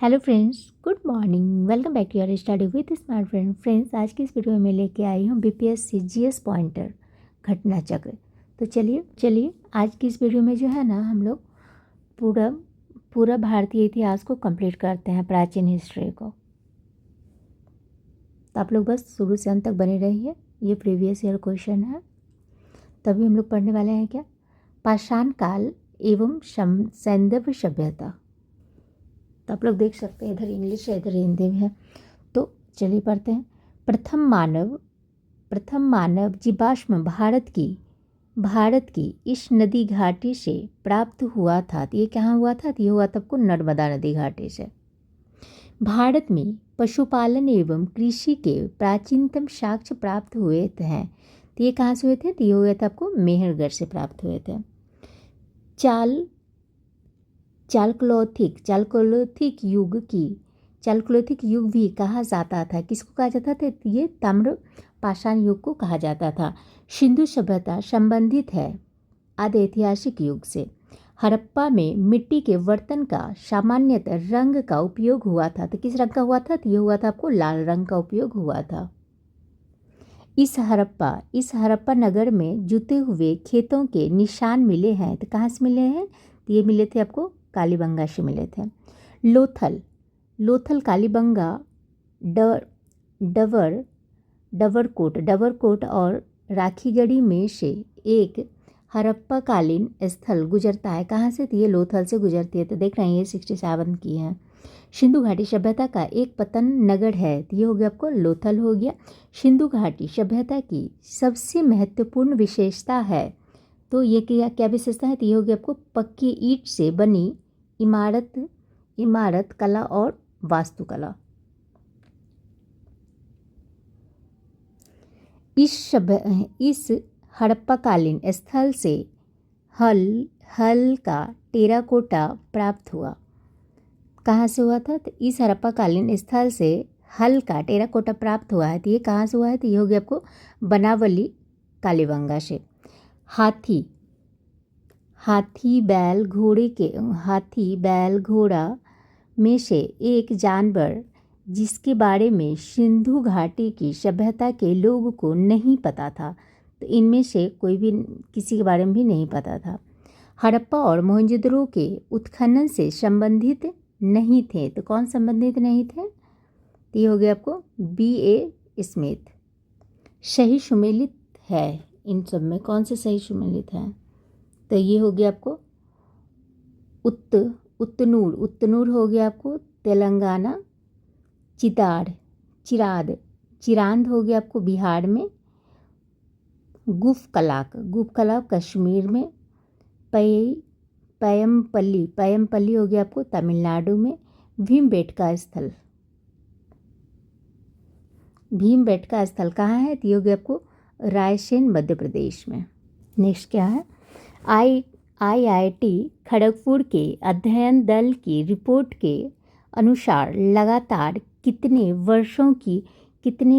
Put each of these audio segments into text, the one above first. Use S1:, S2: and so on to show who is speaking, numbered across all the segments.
S1: Hello friends, good morning. Welcome back to your study with smart friend. Friends, आज की इस video में मैं लेके आई हूँ बीपीएससी जीएस पॉइंटर घटना चक्र। तो चलिए आज की इस वीडियो में जो है ना, हम लोग पूरा पूरा भारतीय इतिहास को कंप्लीट करते हैं, प्राचीन हिस्ट्री को। तो आप लोग बस शुरू से अंत तक बने रहिए। ये प्रीवियस ईयर क्वेश्चन है। तभी हम लोग पढ़ने वाले हैं क्या, पाषाण काल एवं सैंधव सभ्यता। तो आप लोग देख सकते हैं, इधर इंग्लिश है, इधर हिंदी में है। तो चलिए पढ़ते हैं। प्रथम मानव जीवाश्म भारत की इस नदी घाटी से प्राप्त हुआ था। तो ये कहाँ हुआ था? तो ये हुआ था आपको नर्मदा नदी घाटी से। भारत में पशुपालन एवं कृषि के प्राचीनतम साक्ष्य प्राप्त हुए हैं। तो ये कहाँ से हुए थे? तो ये हुए थे आपको मेहरगढ़ से प्राप्त हुए थे। चालकोलिथिक युग भी कहा जाता था। किसको कहा जाता था? ये ताम्र पाषाण युग को कहा जाता था। सिंधु सभ्यता संबंधित है आदि ऐतिहासिक युग से। हड़प्पा में मिट्टी के बर्तन का सामान्यतः रंग का उपयोग हुआ था। तो किस रंग का हुआ था? तो ये हुआ था आपको लाल रंग का उपयोग हुआ था। इस हड़प्पा नगर में जुते हुए खेतों के निशान मिले हैं। तो कहाँ से मिले हैं? तो ये मिले थे आपको कालीबंगा से मिले थे। लोथल कालीबंगा डवरकोट और राखीगढ़ी में से एक हड़प्पा कालीन स्थल गुजरता है। कहाँ से? तो ये लोथल से गुजरती है। तो देख रहे हैं, ये 67 की है। सिंधु घाटी सभ्यता का एक पतन नगर है। तो ये हो गया आपको लोथल हो गया। सिंधु घाटी सभ्यता की सबसे महत्वपूर्ण विशेषता है। तो ये क्या विशेषता है? तो ये हो गया आपको पक्की ईंट से बनी इमारत कला और वास्तुकला। इस हड़प्पाकालीन स्थल से हल का टेराकोटा प्राप्त हुआ। कहाँ से हुआ था? तो इस हड़प्पाकालीन स्थल से हल का टेराकोटा प्राप्त हुआ है। तो ये कहाँ से हुआ है? तो ये हो गया आपको बनावली कालीबंगा से। हाथी बैल घोड़ा में से एक जानवर जिसके बारे में सिंधु घाटी की सभ्यता के लोगों को नहीं पता था। तो इनमें से कोई भी किसी के बारे में भी नहीं पता था। हड़प्पा और मोहनजोदड़ो के उत्खनन से संबंधित नहीं थे। तो कौन संबंधित नहीं थे? तो ये हो गया आपको B.A. स्मिथ। सही सुमेलित है इन सब में, कौन से सही सुमेलित हैं? तो ये हो गया आपको उत्तनूर हो गया आपको तेलंगाना। चिरांद हो गया आपको बिहार में। गुफकला कश्मीर में। पयमपल्ली हो गया आपको तमिलनाडु में। भीमबेटका स्थल कहाँ है? तो ये हो गया आपको रायसेन मध्य प्रदेश में। नेक्स्ट क्या है? IIT खड़गपुर के अध्ययन दल की रिपोर्ट के अनुसार लगातार कितने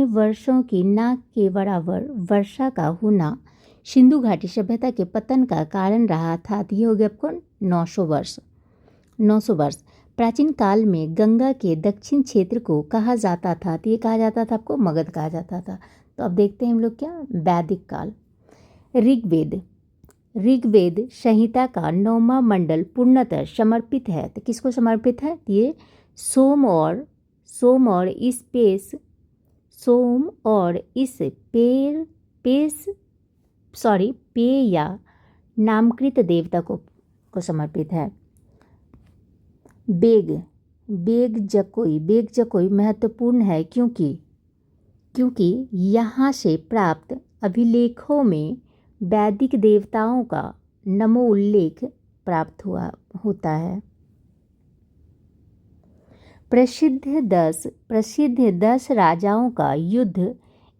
S1: वर्षों की नाक के बराबर वर्षा का होना सिंधु घाटी सभ्यता के पतन का कारण रहा था। तो ये हो गया आपको 900 वर्ष। प्राचीन काल में गंगा के दक्षिण क्षेत्र को कहा जाता था। तो ये कहा जाता था आपको मगध कहा जाता था। तो अब देखते हैं हम लोग क्या, वैदिक काल। ऋग्वेद संहिता का 9वां मंडल पूर्णतः समर्पित है। तो किसको समर्पित है? तो ये सोम और इस पे या नामकृत देवता को समर्पित है। बेग जकोई महत्वपूर्ण है क्योंकि यहाँ से प्राप्त अभिलेखों में वैदिक देवताओं का नमो उल्लेख प्राप्त होता है। प्रसिद्ध 10 राजाओं का युद्ध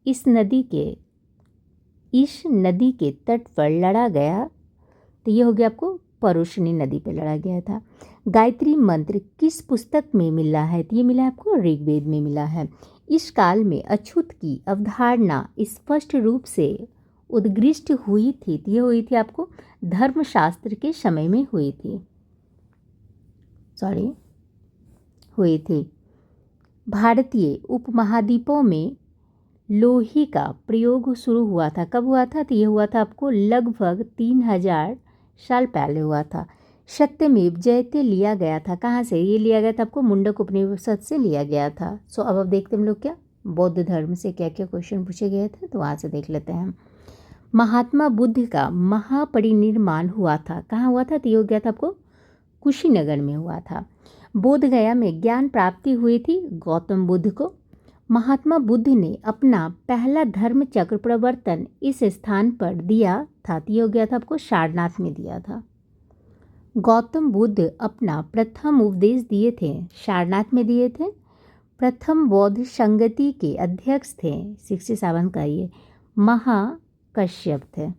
S1: इस नदी के तट पर लड़ा गया। तो ये हो गया आपको परुशनी नदी पर लड़ा गया था। गायत्री मंत्र किस पुस्तक में मिला है? तो ये मिला है आपको ऋग्वेद में मिला है। इस काल में अछूत की अवधारणा स्पष्ट रूप से उद्घृष्ट हुई थी। ये हुई थी आपको धर्मशास्त्र के समय में हुई थी। हुए थे। भारतीय उपमहाद्वीपों में लोहे का प्रयोग शुरू हुआ था। कब हुआ था? तो ये हुआ था आपको लगभग 3000 साल पहले हुआ था। सत्यमेव जयते लिया गया था। कहाँ से ये लिया गया था? आपको मुंडक उपनिषद से लिया गया था। सो अब देखते हैं हम लोग क्या बौद्ध धर्म से क्या क्या क्वेश्चन पूछे गए थे, तो वहाँ से देख लेते हैं हम। महात्मा बुद्ध का महापरिनिर्वाण हुआ था। कहाँ हुआ था? तो ये हो गया था आपको कुशीनगर में हुआ था। बोध गया में ज्ञान प्राप्ति हुई थी गौतम बुद्ध को। महात्मा बुद्ध ने अपना पहला धर्म चक्र प्रवर्तन इस स्थान पर दिया था। ये हो गया था आपको सारनाथ में दिया था। गौतम बुद्ध अपना प्रथम उपदेश दिए थे सारनाथ में दिए थे। प्रथम बौद्ध संगति के अध्यक्ष थे 67 का ये महाकश्यप थे।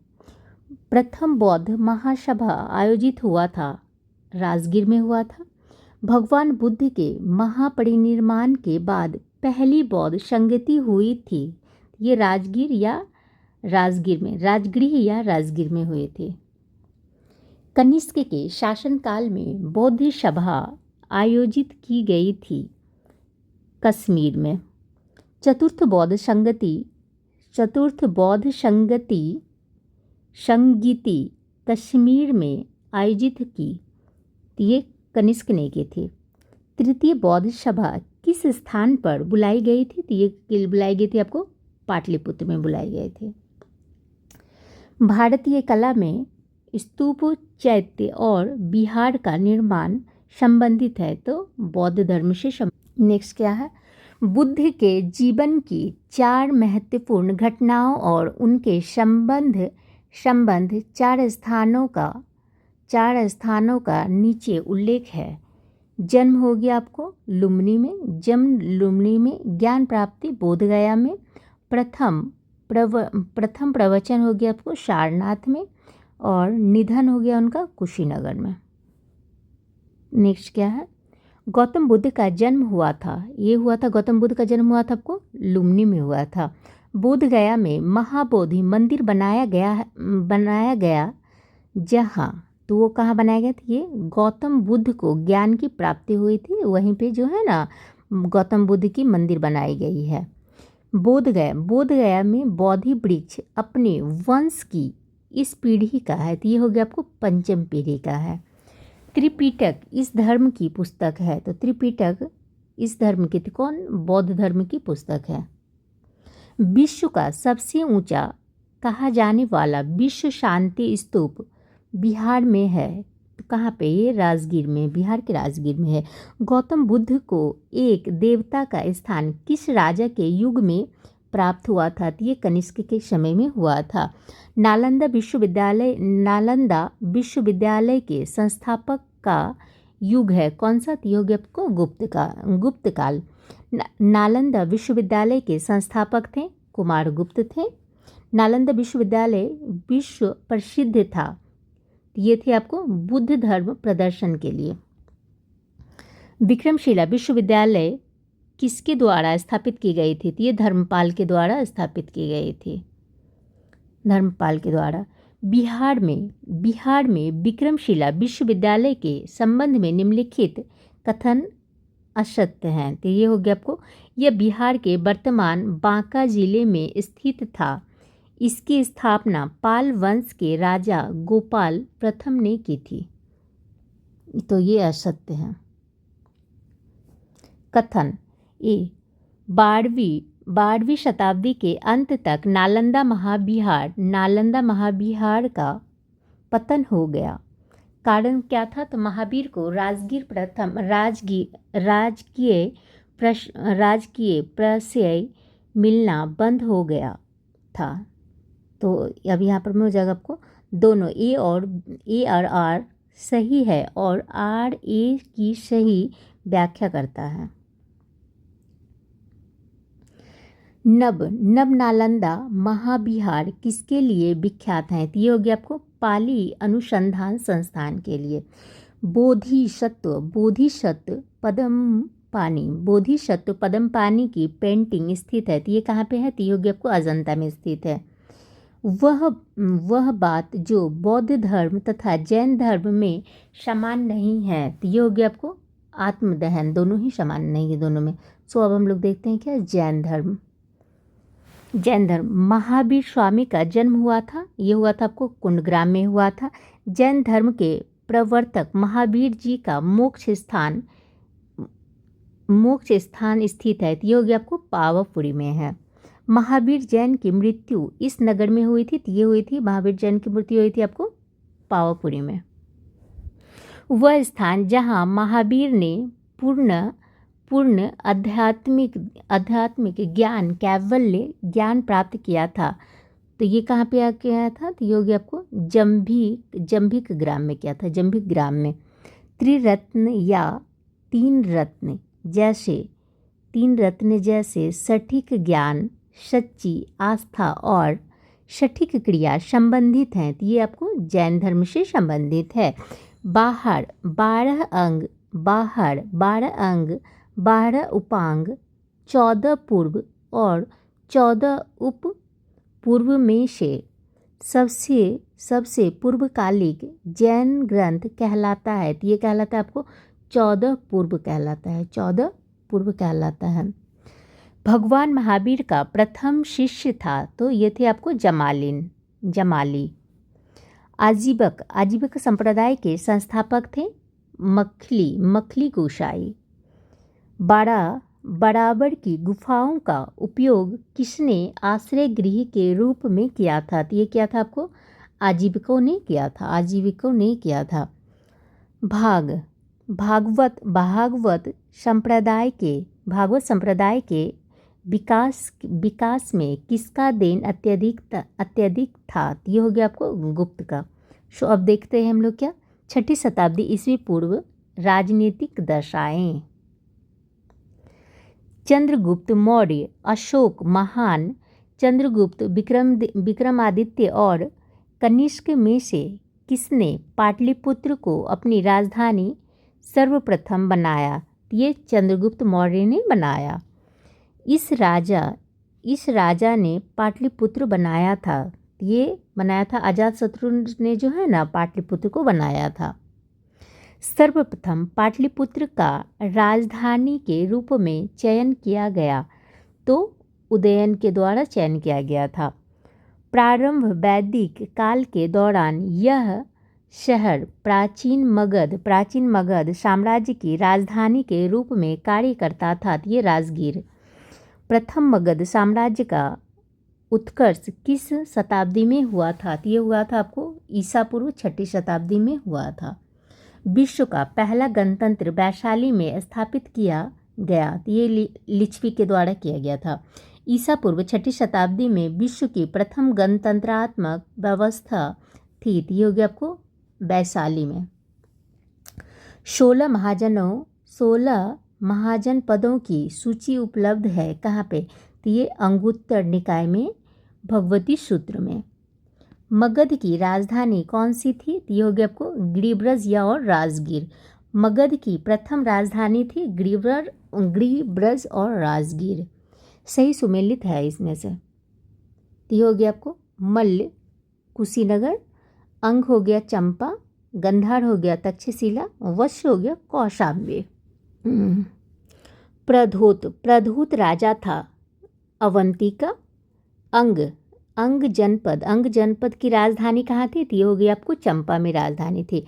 S1: प्रथम बौद्ध महासभा आयोजित हुआ था राजगीर में हुआ था। भगवान बुद्ध के महापरिनिर्वाण के बाद पहली बौद्ध संगति हुई थी। ये राजगीर या राजगीर में हुए थे। कनिष्क के शासनकाल में बौद्ध सभा आयोजित की गई थी कश्मीर में। चतुर्थ बौद्ध संगीति कश्मीर में आयोजित की, ये कनिष्क ने की थी। तृतीय बौद्ध सभा किस स्थान पर बुलाई गई थी? तो ये बुलाई गई थी आपको पाटलिपुत्र में बुलाई गए थे। भारतीय कला में स्तूप, चैत्य और विहार का निर्माण संबंधित है, तो बौद्ध धर्म से नेक्स्ट क्या है? बुद्ध के जीवन की 4 महत्वपूर्ण घटनाओं और उनके संबंध 4 स्थानों का नीचे उल्लेख है। जन्म हो गया आपको लुम्बिनी में, ज्ञान प्राप्ति बोधगया में, प्रथम प्रवचन हो गया आपको सारनाथ में, और निधन हो गया उनका कुशीनगर में। नेक्स्ट क्या है? गौतम बुद्ध का जन्म हुआ था। ये हुआ था गौतम बुद्ध का जन्म हुआ था आपको लुम्बिनी में हुआ था। बोधगया में महाबोधि मंदिर बनाया गया जहाँ, तो वो कहाँ बनाया गया था? ये गौतम बुद्ध को ज्ञान की प्राप्ति हुई थी, वहीं पे जो है ना गौतम बुद्ध की मंदिर बनाई गई है। बोधगया में बोधि वृक्ष अपने वंश की इस पीढ़ी का है, तो ये हो गया आपको पंचम पीढ़ी का है। त्रिपिटक इस धर्म की पुस्तक है, तो त्रिपिटक इस धर्म की कौन? बौद्ध धर्म की पुस्तक है। विश्व का सबसे ऊंचा कहा जाने वाला विश्व शांति स्तूप बिहार में है, तो कहाँ पे? ये राजगीर में, बिहार के राजगीर में है। गौतम बुद्ध को एक देवता का स्थान किस राजा के युग में प्राप्त हुआ था? तो ये कनिष्क के समय में हुआ था। नालंदा विश्वविद्यालय के संस्थापक का युग है कौन सा? तो योग आपको गुप्त काल। नालंदा विश्वविद्यालय के संस्थापक थे कुमारगुप्त थे। नालंदा विश्वविद्यालय विश्व प्रसिद्ध था, ये थे आपको बुद्ध धर्म प्रदर्शन के लिए। विक्रमशिला विश्वविद्यालय किसके द्वारा स्थापित की गई थी? तो ये धर्मपाल के द्वारा स्थापित की गई थी, धर्मपाल के द्वारा। बिहार में विक्रमशिला विश्वविद्यालय के संबंध में निम्नलिखित कथन असत्य हैं, तो ये हो गया आपको, यह बिहार के वर्तमान बांका जिले में स्थित था। इसकी स्थापना पाल वंश के राजा गोपाल प्रथम ने की थी, तो ये असत्य है। कथन ए 12वीं शताब्दी के अंत तक नालंदा महाविहार का पतन हो गया। कारण क्या था? तो महावीर को राजकीय प्रशय मिलना बंद हो गया था। तो अब यहाँ पर मिल जाएगा आपको दोनों ए और आर सही है और आर ए की सही व्याख्या करता है। नव नालंदा महाविहार किसके लिए विख्यात है? तो ये हो गया आपको पाली अनुसंधान संस्थान के लिए। बोधिसत्व पद्म पानी की पेंटिंग स्थित है, तो ये कहाँ पे है? तो ये हो गया आपको अजंता में स्थित है। वह बात जो बौद्ध धर्म तथा जैन धर्म में समान नहीं है, तो ये हो गया आपको आत्मदहन, दोनों ही समान नहीं है दोनों में। सो अब हम लोग देखते हैं क्या, जैन धर्म। जैन धर्म, महावीर स्वामी का जन्म हुआ था, ये हुआ था आपको कुंडग्राम में हुआ था। जैन धर्म के प्रवर्तक महावीर जी का मोक्ष स्थान स्थित है, ये हो गया आपको पावापुरी में है। महावीर जैन की मृत्यु इस नगर में हुई थी, ये हुई थी, महावीर जैन की मृत्यु हुई थी आपको पावापुरी में। वह स्थान जहाँ महावीर ने पूर्ण आध्यात्मिक ज्ञान, कैवल्य ज्ञान प्राप्त किया था, तो ये कहाँ पे आ गया था, तो ये हो गया आपको जंभिक ग्राम में किया था, जंभिक ग्राम में। त्रिरत्न या तीन रत्न जैसे सटीक ज्ञान, सच्ची आस्था और सटीक क्रिया संबंधित हैं, तो ये आपको जैन धर्म से संबंधित है। बाहर 12 अंग, 12 उपांग, 14 पूर्व और 14 उप पूर्व में से सबसे पूर्वकालिक जैन ग्रंथ कहलाता है, तो ये कहलाता है आपको 14 पूर्व कहलाता है, 14 पूर्व कहलाता है। भगवान महावीर का प्रथम शिष्य था, तो ये थे आपको जमाली। आजीवक संप्रदाय के संस्थापक थे मखली गोसाई। बराबर की गुफाओं का उपयोग किसने आश्रय गृह के रूप में किया था, तो ये क्या था आपको आजीविकों ने किया था। भागवत संप्रदाय के विकास में किसका देन अत्यधिक था, तो ये हो गया आपको गुप्त का। सो अब देखते हैं हम लोग क्या, 6ठी शताब्दी ईस्वी पूर्व राजनीतिक दशाएं। चंद्रगुप्त मौर्य, अशोक महान, चंद्रगुप्त, विक्रमादित्य और कनिष्क में से किसने पाटलिपुत्र को अपनी राजधानी सर्वप्रथम बनाया, ये चंद्रगुप्त मौर्य ने बनाया। इस राजा ने पाटलिपुत्र बनाया था, ये बनाया था अजातशत्रु ने जो है ना पाटलिपुत्र को बनाया था। सर्वप्रथम पाटलिपुत्र का राजधानी के रूप में चयन किया गया, तो उदयन के द्वारा चयन किया गया था। प्रारंभ वैदिक काल के दौरान यह शहर प्राचीन मगध साम्राज्य की राजधानी के रूप में कार्य करता था, ये राजगीर। प्रथम मगध साम्राज्य का उत्कर्ष किस शताब्दी में हुआ था, तो ये हुआ था आपको ईसा पूर्व 6ठी शताब्दी में हुआ था। विश्व का पहला गणतंत्र वैशाली में स्थापित किया गया, तो ये लिच्छवी के द्वारा किया गया था। ईसा पूर्व 6ठी शताब्दी में विश्व की प्रथम गणतंत्रात्मक व्यवस्था थी, तो ये हो गया आपको वैशाली में। 16 महाजन पदों की सूची उपलब्ध है, कहाँ पे, तो ये अंगुत्तर निकाय में भगवती सूत्र में। मगध की राजधानी कौन सी थी, तो ये हो गया आपको गिरिब्रज या और राजगीर। मगध की प्रथम राजधानी थी गिरिब्रज और राजगीर। सही सुमेलित है इसमें से, तो ये हो गया आपको मल्ल कुशीनगर, अंग हो गया चंपा, गंधार हो गया तक्षशिला, वश्य हो गया कौशाम्बी। प्रधोत राजा था अवंतिका। अंग जनपद की राजधानी कहाँ थी, तो ये हो गई आपको चंपा में राजधानी थी।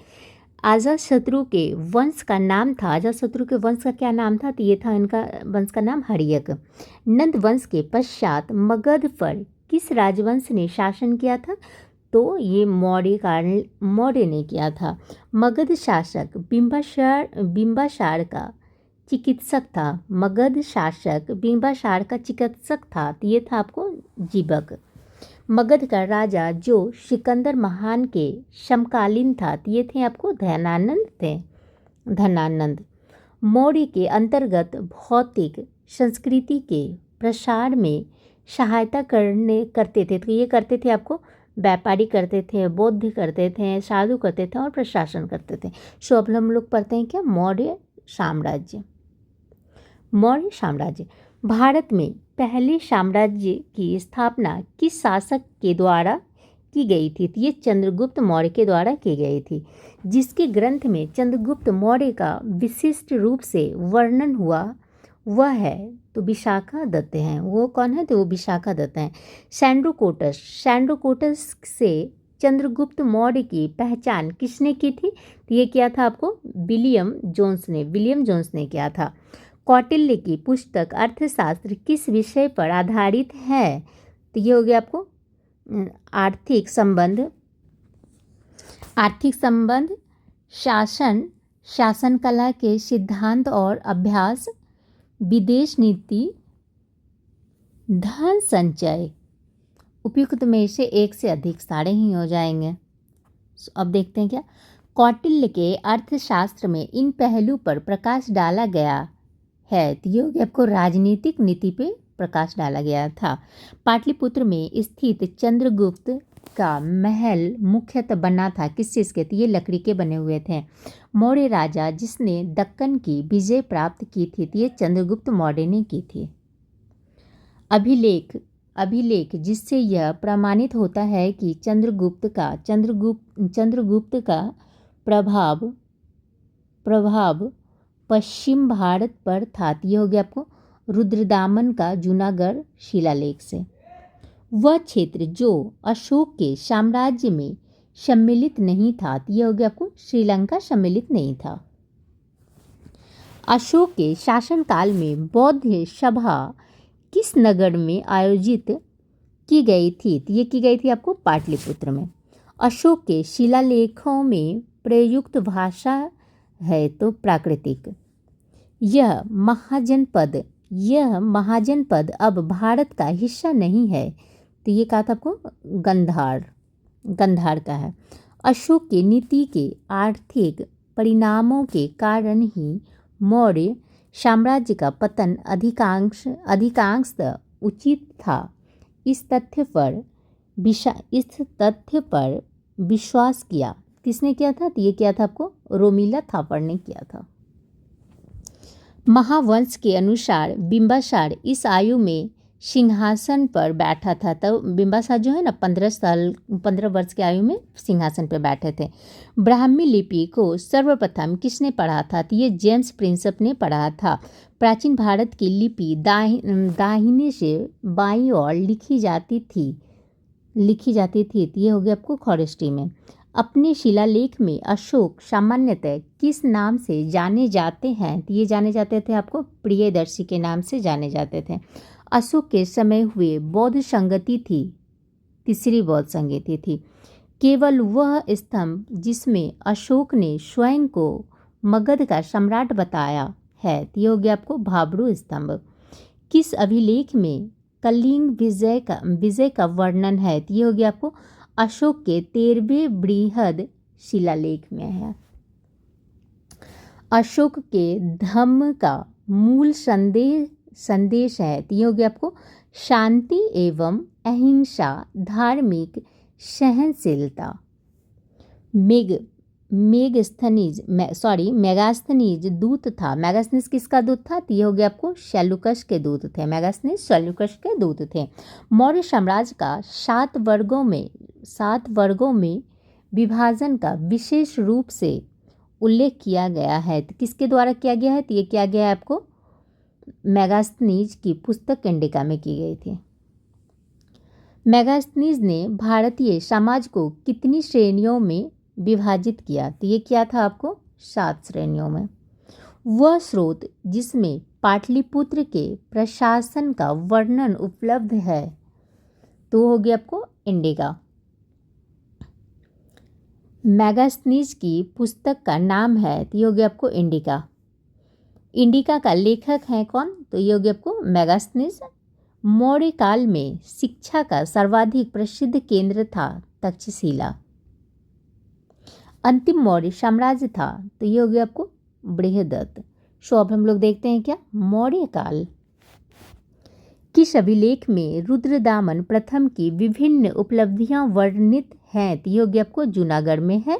S1: अजातशत्रु के वंश का क्या नाम था, तो ये था इनका वंश का नाम हर्यक। नंद वंश के पश्चात मगध पर किस राजवंश ने शासन किया था, तो ये मौर्य ने किया था। मगध शासक बिंबासार का चिकित्सक था, तो ये था आपको जीवक। मगध का राजा जो सिकंदर महान के समकालीन था, तो ये थे आपको धनानंद। मौर्य के अंतर्गत भौतिक संस्कृति के प्रसार में सहायता करते थे, तो ये करते थे आपको व्यापारी करते थे, बौद्ध करते थे, साधु करते थे और प्रशासन करते थे। सो अब हम लोग पढ़ते हैं क्या, मौर्य साम्राज्य। भारत में पहले साम्राज्य की स्थापना किस शासक के द्वारा की गई थी, तो ये चंद्रगुप्त मौर्य के द्वारा की गई थी। जिसके ग्रंथ में चंद्रगुप्त मौर्य का विशिष्ट रूप से वर्णन हुआ वह है तो विशाखा दत्त हैं। वो कौन है? तो वो विशाखा दत्त हैं। सैंड्रोकोटस से चंद्रगुप्त मौर्य की पहचान किसने की थी? तो ये किया था आपको विलियम जोन्स ने किया था। कौटिल्य की पुस्तक अर्थशास्त्र किस विषय पर आधारित है? तो ये हो गया आपको आर्थिक संबंध, शासन कला के सिद्धांत और अभ्यास, विदेश नीति, धन संचय। उपयुक्त में से एक से अधिक, सारे ही हो जाएंगे। अब देखते हैं क्या कौटिल्य के अर्थशास्त्र में इन पहलू पर प्रकाश डाला गया है। तो ये हो गया आपको राजनीतिक नीति पे प्रकाश डाला गया था। पाटलिपुत्र में स्थित चंद्रगुप्त का महल मुख्यतः बना था किस चीज़ के? तो ये लकड़ी के बने हुए थे। मौर्य राजा जिसने दक्कन की विजय प्राप्त की थी, तो ये चंद्रगुप्त मौर्य ने की थी। अभिलेख जिससे यह प्रमाणित होता है कि चंद्रगुप्त का प्रभाव पश्चिम भारत पर था। ये हो गया आपको रुद्रदामन का जूनागढ़ शिलालेख से। वह क्षेत्र जो अशोक के साम्राज्य में सम्मिलित नहीं था, यह हो गया आपको श्रीलंका सम्मिलित नहीं था। अशोक के शासनकाल में बौद्ध सभा किस नगर में आयोजित की गई थी? तो ये की गई थी आपको पाटलिपुत्र में। अशोक के शिलालेखों में प्रयुक्त भाषा है तो प्राकृतिक। यह महाजनपद अब भारत का हिस्सा नहीं है, तो ये कहा था आपको गंधार का है। अशोक की नीति के आर्थिक परिणामों के कारण ही मौर्य साम्राज्य का पतन अधिकांशतः उचित था। इस तथ्य पर विश्वास किया। किसने किया था? तो ये किया था आपको रोमिला थापर ने किया था। महावंश के अनुसार बिंबासार इस आयु में सिंहासन पर बैठा था। तो बिंबासार जो है ना 15 वर्ष की आयु में सिंहासन पर बैठे थे। ब्राह्मी लिपि को सर्वप्रथम किसने पढ़ा था? तो ये जेम्स प्रिंसप ने पढ़ा था। प्राचीन भारत की लिपि दाहिने से बाईं ओर लिखी जाती थी। तो ये हो गया आपको खरोष्टी में। अपने शिलालेख में अशोक सामान्यतः किस नाम से जाने जाते हैं? तो ये जाने जाते थे आपको प्रियदर्शी के नाम से जाने जाते थे। अशोक के समय हुए बौद्ध संगति थी, तीसरी बौद्ध संगति थी। केवल वह स्तंभ जिसमें अशोक ने स्वयं को मगध का सम्राट बताया है, तो ये हो गया आपको भाब्रू स्तंभ। किस अभिलेख में कलिंग विजय का वर्णन है? तो ये हो गया आपको अशोक के 13वें बृहद शिलालेख में है। अशोक के धम्म का मूल संदेश है, तो ये हो गया आपको शांति एवं अहिंसा, धार्मिक सहनशीलता। मेगास्थनीज दूत था। मेगास्थनीज किसका दूत था? तो ये हो गया आपको शैलुकस के दूत थे। मेगास्थनीज शैलुकस के दूत थे। मौर्य साम्राज्य का 7 वर्गों में विभाजन का विशेष रूप से उल्लेख किया गया है। तो किसके द्वारा किया गया है? तो ये किया गया है आपको मेगास्थनीज की पुस्तक इंडिका में की गई थी। मेगास्थनीज ने भारतीय समाज को कितनी श्रेणियों में विभाजित किया? तो ये किया था आपको 7 श्रेणियों में। वह स्रोत जिसमें पाटलिपुत्र के प्रशासन का वर्णन उपलब्ध है, तो हो गया आपको इंडिका। मेगास्थनीज की पुस्तक का नाम है, तो ये हो गया आपको इंडिका। इंडिका का लेखक है कौन? तो ये हो गया आपको मेगास्थनीज। मौर्य काल में शिक्षा का सर्वाधिक प्रसिद्ध केंद्र था तक्षशिला। अंतिम मौर्य साम्राज्य था, तो ये हो गया आपको बृहदत्त। अब हम लोग देखते हैं क्या मौर्य काल। किस अभिलेख में रुद्रदामन प्रथम की विभिन्न उपलब्धियां वर्णित हैं? तो ये हो गया आपको जूनागढ़ में है।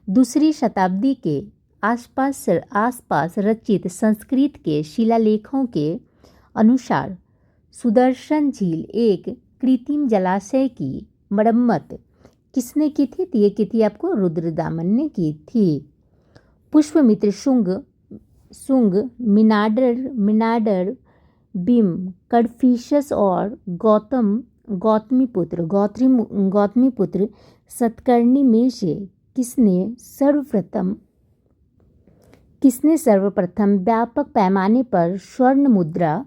S1: 2री शताब्दी के आसपास रचित संस्कृत के शिलालेखों के अनुसार सुदर्शन झील एक कृत्रिम जलाशय की मरम्मत किसने की थी? तो ये की थी आपको रुद्रदामन ने की थी। पुष्पमित्र शुंग मिनाडर भीम कडफिशस और गौतमी पुत्र सतकर्णी में से किसने सर्वप्रथम व्यापक पैमाने पर स्वर्ण मुद्रा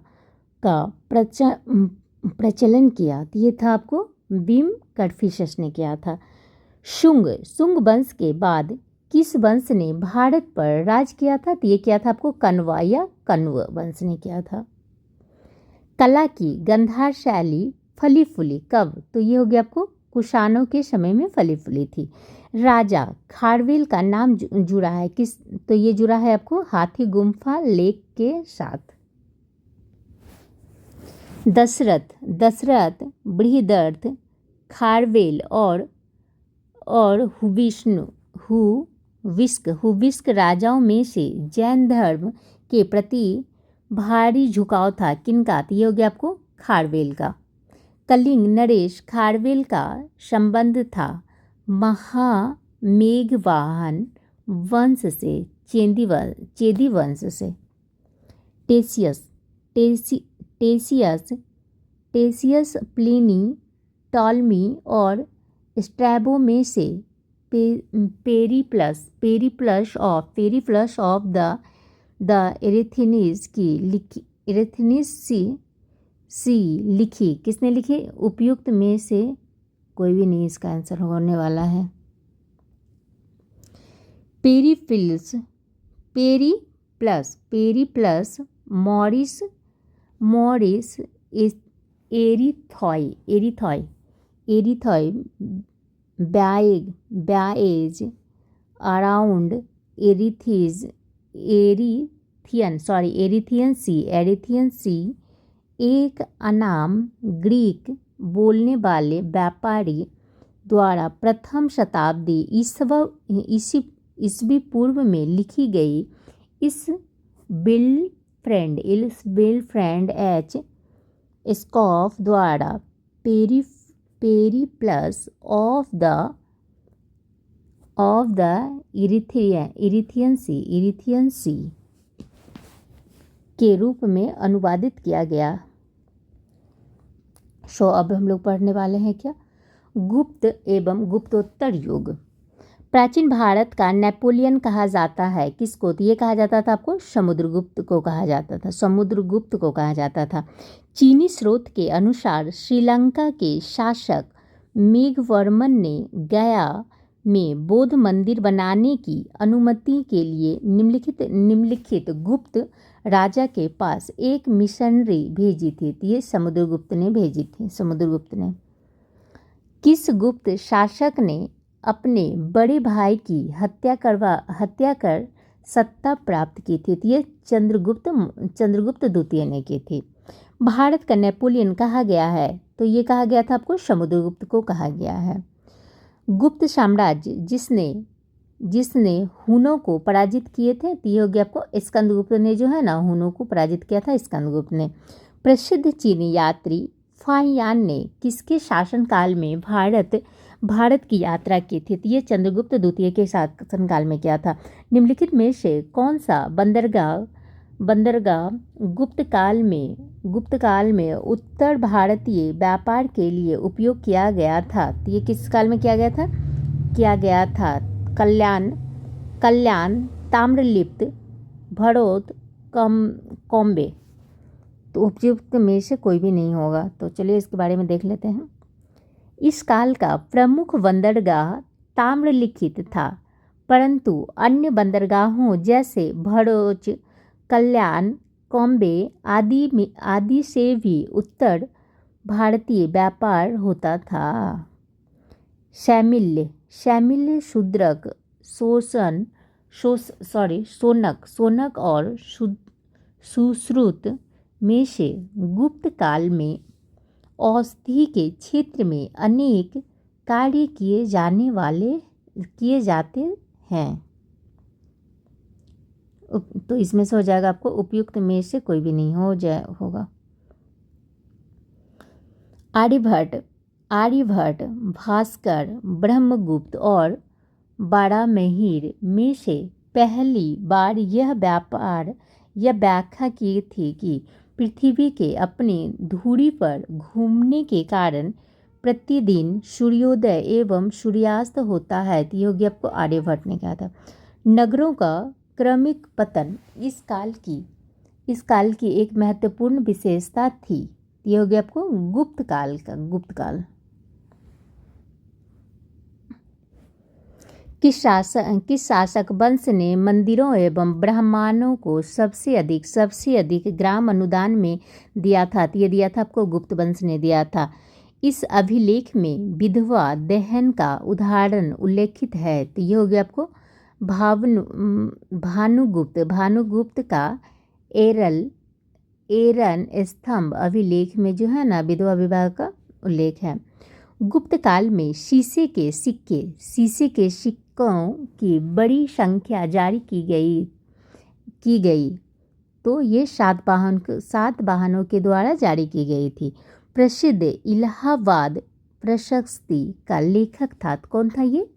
S1: का प्रचलन किया? तो ये था आपको भीम कडफिशस ने किया था। शुंग वंश के बाद किस वंश ने भारत पर राज किया था? तो ये किया था आपको कण्वा या कण्व वंश ने किया था। कला की गांधार शैली फली फूली कब? तो ये हो गया आपको कुषाणों के समय में फली फूली थी। राजा खारवेल का नाम जुड़ा है किस? तो ये जुड़ा है आपको हाथी गुम्फा लेक के साथ। दशरथ बृहदर्थ खारवेल और हुविस्क राजाओं में से जैन धर्म के प्रति भारी झुकाव था किनका? तो ये हो गया आपको खारवेल का। कलिंग नरेश खारवेल का संबंध था महामेघवाहन वंश से चेदी वंश से। टेसियस प्लिनी टॉलमी और स्ट्रैबो में से पेरिप्लस ऑफ द लिखी किसने लिखी? उपयुक्त में से कोई भी नहीं इसका आंसर होने वाला है। पेरीप्लस मॉरिस एरिथॉय ब्याएज अराउंड एरिथियन सी एक अनाम ग्रीक बोलने वाले व्यापारी द्वारा प्रथम शताब्दी ईस्वी पूर्व में लिखी गई इस विलफ्रेंड एच स्कॉफ द्वारा पेरिप्लस ऑफ द इरिथियन सी के रूप में अनुवादित किया गया। अब हम लोग पढ़ने वाले हैं क्या? गुप्त एवं गुप्तोत्तर युग। प्राचीन भारत का नेपोलियन कहा जाता है किसको? तो ये कहा जाता था आपको समुद्रगुप्त को कहा जाता था। चीनी स्रोत के अनुसार श्रीलंका के शासक मेघवर्मन ने गया में बौद्ध मंदिर बनाने की अनुमति के लिए निम्नलिखित गुप्त राजा के पास एक मिशनरी भेजी थी। तो ये समुद्रगुप्त ने भेजी थी। किस गुप्त शासक ने अपने बड़े भाई की हत्या कर सत्ता प्राप्त की थी? तो ये चंद्रगुप्त द्वितीय ने की थी। भारत का नेपोलियन कहा गया है? तो ये कहा गया था आपको समुद्रगुप्त को कहा गया है। गुप्त साम्राज्य जिसने हुनों को पराजित किए थे, तो ये हो गया आपको स्कंदगुप्त ने जो है ना हुनों को पराजित किया था, स्कंदगुप्त ने। प्रसिद्ध चीनी यात्री फाहियान ने किसके शासनकाल में भारत की यात्रा की थी? तो ये चंद्रगुप्त द्वितीय के शासनकाल में किया था। निम्नलिखित में से कौन सा बंदरगाह गुप्त काल में उत्तर भारतीय व्यापार के लिए उपयोग किया गया था? तो ये किस काल में किया गया था? कल्याण ताम्रलिप्त भड़ोत कॉम्बे। तो उपयुक्त में से कोई भी नहीं होगा। तो चलिए इसके बारे में देख लेते हैं। इस काल का प्रमुख बंदरगाह ताम्रलिप्त था, परंतु अन्य बंदरगाहों जैसे भड़ोच, कल्याण, कॉम्बे आदि से भी उत्तर भारतीय व्यापार होता था। शैमिल्य शूद्रक सोनक और सुश्रुत में से गुप्त काल में औषधि के क्षेत्र में अनेक कार्य किए जाते हैं। तो इसमें से हो जाएगा आपको उपयुक्त में से कोई भी नहीं होगा। आर्यभट्ट, भास्कर, ब्रह्मगुप्त और बारामाहिर में से पहली बार यह व्याख्या की थी कि पृथ्वी के अपनी धुरी पर घूमने के कारण प्रतिदिन सूर्योदय एवं सूर्यास्त होता है। तो ये हो गया आपको आर्यभट्ट ने कहा था। नगरों का क्रमिक पतन इस काल की एक महत्वपूर्ण विशेषता थी। ये हो गया आपको गुप्त काल। किस शासक वंश ने मंदिरों एवं ब्राह्मणों को सबसे अधिक ग्राम अनुदान में दिया था? तो ये दिया था आपको गुप्त वंश ने दिया था। इस अभिलेख में विधवा दहन का उदाहरण उल्लेखित है। तो ये हो गया आपको भानुगुप्त का एरन स्तंभ अभिलेख में जो है ना विधवा विवाह का उल्लेख है। गुप्त काल में शीशे के सिक्कों की बड़ी संख्या जारी की गई। तो ये सातवाहनों के द्वारा जारी की गई थी। प्रसिद्ध इलाहाबाद प्रशस्ति का लेखक था, कौन था ये?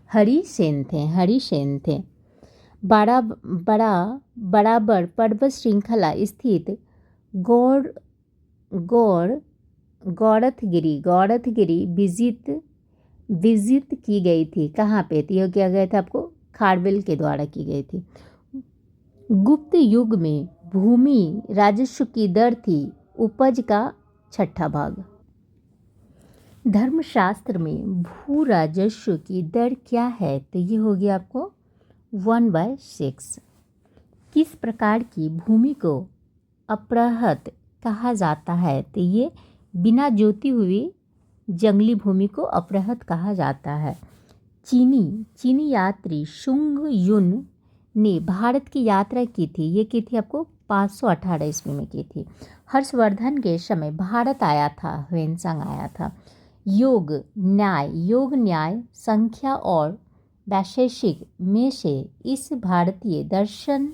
S1: हरिसेन थे। बराबर पर्वत श्रृंखला स्थित गौड़थगिरी विजित की गई थी। कहाँ पे? तो यह किया गया था आपको खारवेल के द्वारा की गई थी। गुप्त युग में भूमि राजस्व की दर थी उपज का 6वां भाग। धर्मशास्त्र में भू राजस्व की दर क्या है? तो ये हो गया आपको 1/6। किस प्रकार की भूमि को अपृहत कहा जाता है? तो ये बिना जोती हुई जंगली भूमि को अपृहत कहा जाता है। चीनी यात्री शुंग युन ने भारत की यात्रा की थी। ये की थी आपको 518 ईस्वी में की थी। हर्षवर्धन के समय भारत आया था, ह्वेनसांग आया था। योग न्याय संख्या और वैशेषिक में से इस भारतीय दर्शन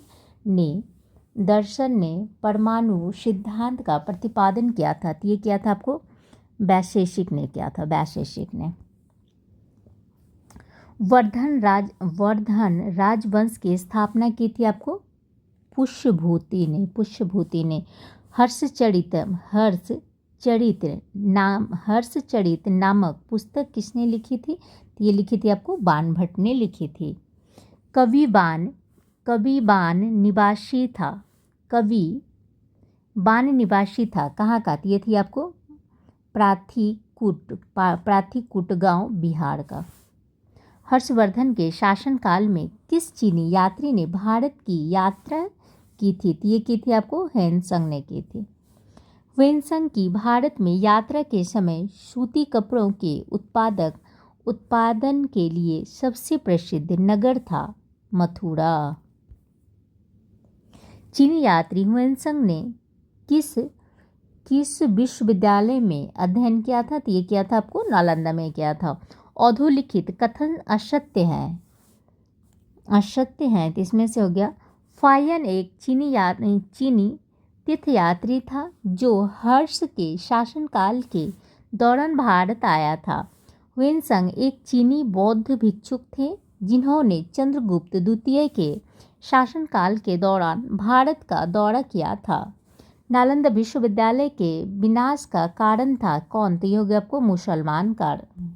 S1: ने परमाणु सिद्धांत का प्रतिपादन किया था। तो ये किया था आपको वैशेषिक ने किया था। वर्धन राजवंश की स्थापना की थी आपको पुष्यभूति ने। हर्षचरित नामक पुस्तक किसने लिखी थी? ये लिखी थी आपको बाणभट्ट ने लिखी थी। कवि बाण निवासी था। कहाँ का? ये थी आपको प्राथिकूट गांव बिहार का। हर्षवर्धन के शासनकाल में किस चीनी यात्री ने भारत की यात्रा की थी? ये की थी आपको ह्वेनसांग ने की थी। ह्वेनसांग की भारत में यात्रा के समय सूती कपड़ों के उत्पादन के लिए सबसे प्रसिद्ध नगर था मथुरा। चीनी यात्री ह्वेनसांग ने किस विश्वविद्यालय में अध्ययन किया था? तो ये किया था आपको नालंदा में किया था। अधोलिखित कथन असत्य हैं। तो इसमें से हो गया फायन एक चीनी तीर्थयात्री था जो हर्ष के शासनकाल के दौरान भारत आया था। ह्वेनसांग एक चीनी बौद्ध भिक्षुक थे जिन्होंने चंद्रगुप्त द्वितीय के शासनकाल के दौरान भारत का दौरा किया था। नालंदा विश्वविद्यालय के विनाश का कारण था कौन? तो ये हो गया आपको मुसलमान कारण।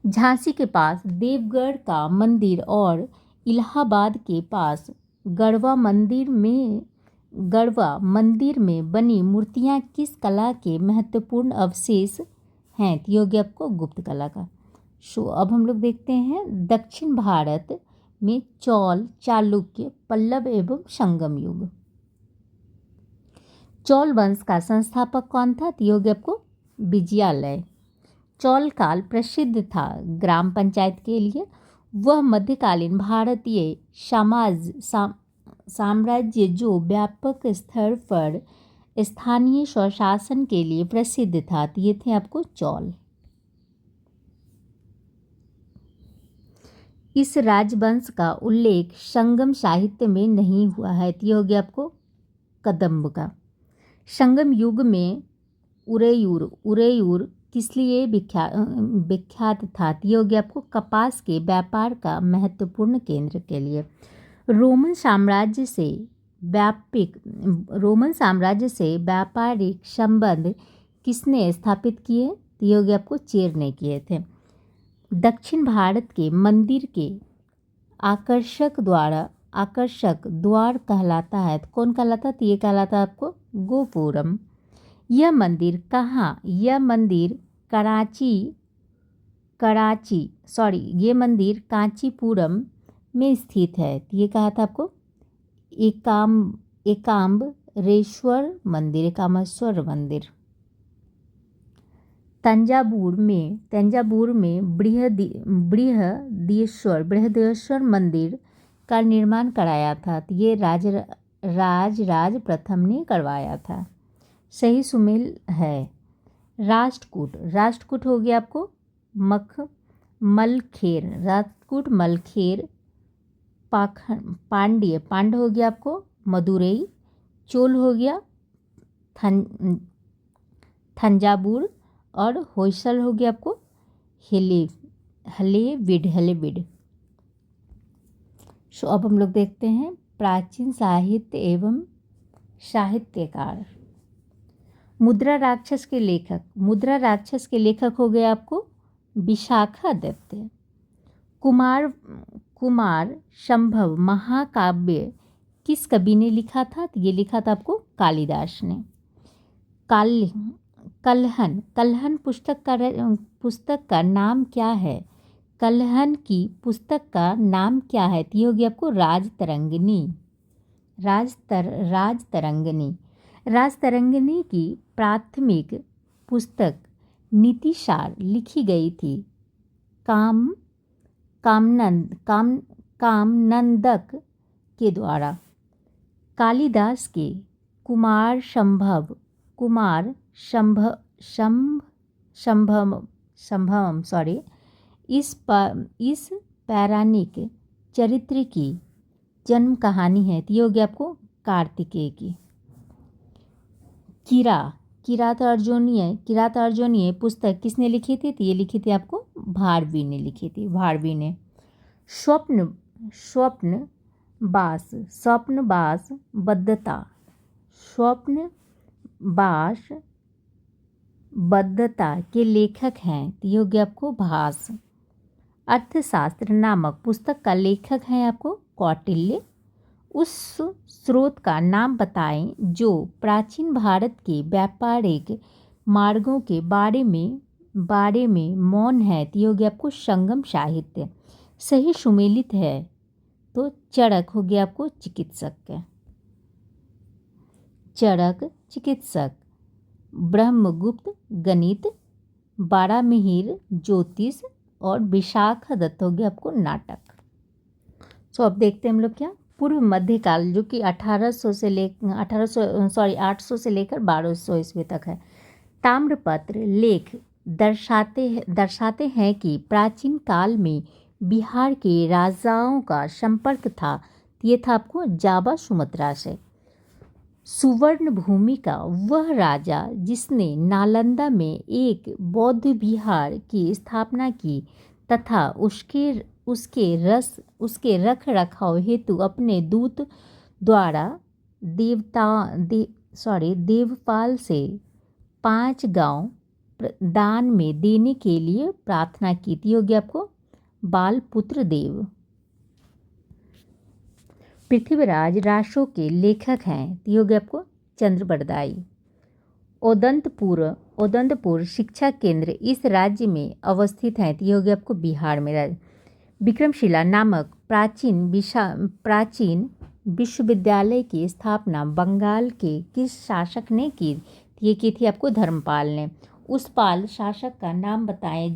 S1: झांसी के पास देवगढ़ का मंदिर और इलाहाबाद के पास गढ़वा मंदिर में बनी मूर्तियां किस कला के महत्वपूर्ण अवशेष हैं? तो ये हो गया आपको गुप्त कला का। अब हम लोग देखते हैं दक्षिण भारत में चौल, चालुक्य, पल्लव एवं संगम युग। चौल वंश का संस्थापक कौन था? तो ये हो गया आपको विजयालय। चौल काल प्रसिद्ध था ग्राम पंचायत के लिए। वह मध्यकालीन भारतीय साम्राज्य जो व्यापक स्तर पर स्थानीय स्वशासन के लिए प्रसिद्ध था। तो ये थे आपको चौल। इस राजवंश का उल्लेख संगम साहित्य में नहीं हुआ है। तो ये हो गया आपको कदम्ब का। संगम युग में उरेयूर। उरेयूर किस लिए विख्यात था? ये हो गया आपको कपास के व्यापार का महत्वपूर्ण केंद्र के लिए। रोमन साम्राज्य से व्यापारिक संबंध किसने स्थापित किए? ये हो गया आपको चेर ने किए थे। दक्षिण भारत के मंदिर के आकर्षक द्वार कहलाता है, तो कौन कहलाता है? तो ये कहलाता है आपको गोपुरम। यह मंदिर कहाँ? यह मंदिर ये मंदिर कांचीपुरम में स्थित है। तो ये कहा था आपको एकाम्बरेश्वर मंदिर। तंजावुर में बृहदेश्वर मंदिर का निर्माण कराया था। तो ये राज प्रथम ने करवाया था। सही सुमेल है। राष्ट्रकूट हो गया आपको मलखेर। पांड्य हो गया आपको मदुरई। चोल हो गया थंजावुर। और होयसल हो गया आपको हलेविड। सो अब हम लोग देखते हैं प्राचीन साहित्य एवं साहित्यकार। मुद्रा राक्षस के लेखक हो गए आपको विशाखादत्त। कुमार संभव महाकाव्य किस कवि ने लिखा था? तो ये लिखा था आपको कालिदास ने। कल्हन पुस्तक का नाम क्या है? कल्हन की पुस्तक का नाम क्या है? तो ये हो गया आपको राजतरंगिनी की प्राथमिक पुस्तक नीतिसार लिखी गई थी कामनंदक के द्वारा। कालिदास के कुमार संभवम इस पौराणिक चरित्र की जन्म कहानी है। तो ये हो गया आपको कार्तिकेय की। किरात अर्जुनीय पुस्तक किसने लिखी थी? तो ये लिखी थी आपको भारवी ने लिखी थी। स्वप्नवास के लेखक हैं। तो ये हो गया आपको भास। अर्थशास्त्र नामक पुस्तक का लेखक है आपको कौटिल्य। उस स्रोत का नाम बताएं जो प्राचीन भारत के व्यापारिक मार्गों के बारे में मौन है। तो ये हो गया आपको संगम साहित्य। सही सुमेलित है तो चरक हो गया आपको चिकित्सक। ब्रह्मगुप्त गणित। बारामिहिर ज्योतिष। और विशाखादत्त हो गया आपको नाटक। सो अब देखते हैं हम लोग क्या पूर्व मध्यकाल जो कि 800 से लेकर 1200 ईस्वी तक है। ताम्रपत्र लेख दर्शाते हैं कि प्राचीन काल में बिहार के राजाओं का संपर्क था। ये था आपको जावा सुमत्रा से। सुवर्ण भूमि का वह राजा जिसने नालंदा में एक बौद्ध विहार की स्थापना की तथा उसके रख रखाव हेतु अपने दूत द्वारा देवपाल से 5 गांव दान में देने के लिए प्रार्थना की थी। हो गया आपको बालपुत्र देव। पृथ्वीराज रासो के लेखक हैं। तो ये हो गया आपको चंद्रबरदाई। ओदंतपुर शिक्षा केंद्र इस राज्य में अवस्थित है। तो ये हो गया आपको बिहार में राज्य। विक्रमशिला नामक प्राचीन विश्वविद्यालय की स्थापना बंगाल के किस शासक ने की? ये की थी आपको धर्मपाल ने। उस पाल शासक का नाम बताएं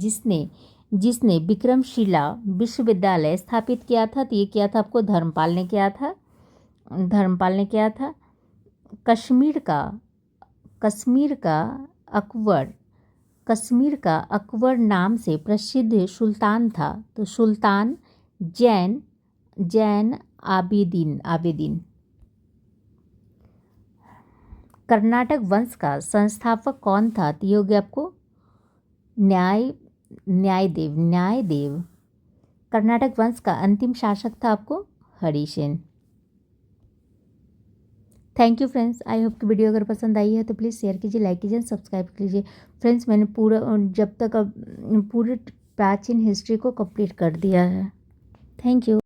S1: जिसने विक्रमशिला विश्वविद्यालय स्थापित किया था। तो ये किया था आपको धर्मपाल ने किया था। कश्मीर का अकबर नाम से प्रसिद्ध सुल्तान था। तो सुल्तान जैन आबिदीन। कर्नाटक वंश का संस्थापक कौन था? तो ये हो गया आपको न्यायदेव। कर्नाटक वंश का अंतिम शासक था आपको Harisen. Thank you friends. I hope कि वीडियो अगर पसंद आई है तो प्लीज़ शेयर कीजिए, लाइक कीजिए, सब्सक्राइब कीजिए। फ्रेंड्स मैंने जब तक अब पूरे प्राचीन हिस्ट्री को कंप्लीट कर दिया है। Thank you.